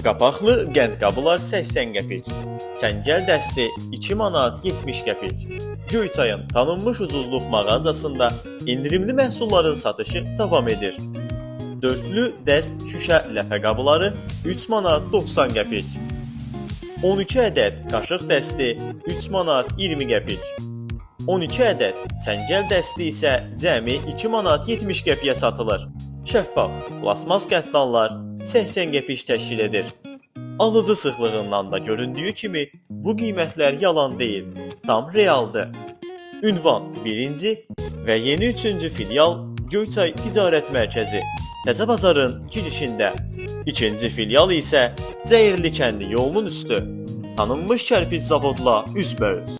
Qapaqlı qənd qabılar 80 qəpik. Çəngəl dəsti 2 manat 70 qəpik. Göyçayın tanınmış ucuzluq mağazasında endirimli məhsulların satışı davam edir. Dörtlü dəst şüşə ləpə qabları 3 manat 90 qəpik. 12 ədəd qaşıq dəsti 3 manat 20 qəpik. 12 ədəd çəngəl dəsti isə cəmi 2 manat 70 qəpiyə satılır. Şəffaf plasmas qətdanlar 80 qəpik təşkil edir. Alıcı sıxlığından da göründüyü kimi bu qiymətlər yalan deyil, tam realdır. Ünvan 1-ci və yeni 3-cü filial Göyçay Ticarət Mərkəzi, Təzəbazarın girişində. 2-ci filial isə Cəyirli kəndi yolunun üstü, tanınmış kərpic zavodla üzbəüz.